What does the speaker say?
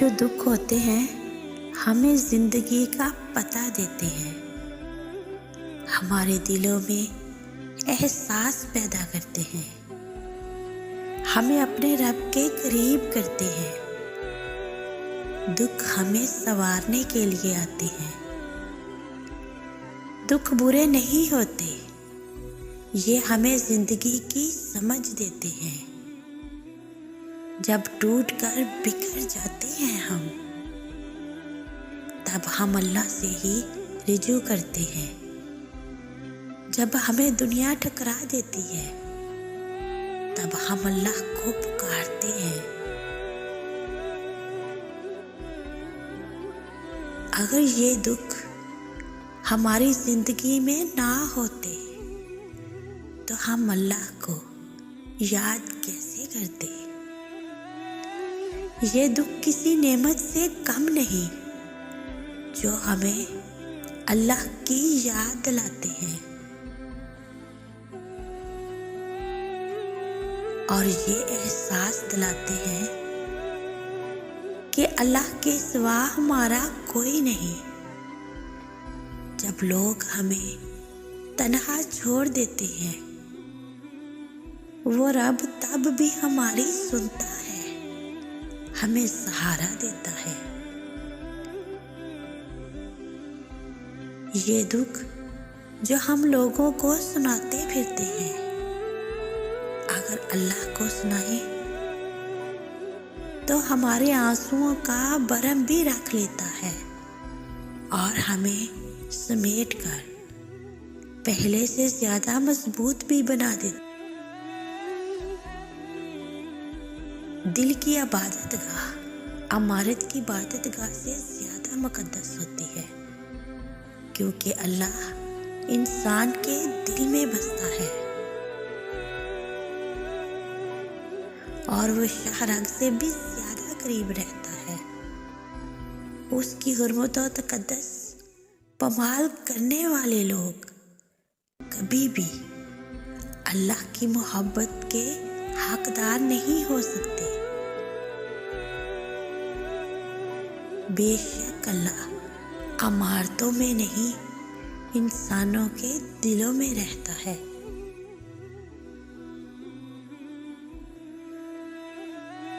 جو دکھ ہوتے ہیں ہمیں زندگی کا پتہ دیتے ہیں، ہمارے دلوں میں احساس پیدا کرتے ہیں، ہمیں اپنے رب کے قریب کرتے ہیں۔ دکھ ہمیں سنوارنے کے لیے آتے ہیں۔ دکھ برے نہیں ہوتے، یہ ہمیں زندگی کی سمجھ دیتے ہیں۔ جب ٹوٹ کر بکھر جاتے ہیں ہم، تب ہم اللہ سے ہی رجوع کرتے ہیں۔ جب ہمیں دنیا ٹھکرا دیتی ہے، تب ہم اللہ کو پکارتے ہیں۔ اگر یہ دکھ ہماری زندگی میں نہ ہوتے تو ہم اللہ کو یاد کیسے کرتے؟ یہ دکھ کسی نعمت سے کم نہیں جو ہمیں اللہ کی یاد دلاتے ہیں، اور یہ احساس دلاتے ہیں کہ اللہ کے سوا ہمارا کوئی نہیں۔ جب لوگ ہمیں تنہا چھوڑ دیتے ہیں، وہ رب تب بھی ہماری سنتا ہے، ہمیں سہارا دیتا ہے۔ یہ دکھ جو ہم لوگوں کو سناتے پھرتے ہیں، اگر اللہ کو سنائیں تو ہمارے آنسوؤں کا برم بھی رکھ لیتا ہے اور ہمیں سمیٹ کر پہلے سے زیادہ مضبوط بھی بنا دیتا۔ دل کی عبادت گاہ عمارت کی عبادت گاہ سے زیادہ مقدس ہوتی ہے، کیونکہ اللہ انسان کے دل میں بستا ہے، اور وہ شاہ رگ سے بھی زیادہ قریب رہتا ہے۔ اس کی حرمت و تقدس پامال کرنے والے لوگ کبھی بھی اللہ کی محبت کے حقدار نہیں ہو سکتے۔ بے شک اللہ عمارتوں میں نہیں، انسانوں کے دلوں میں رہتا ہے۔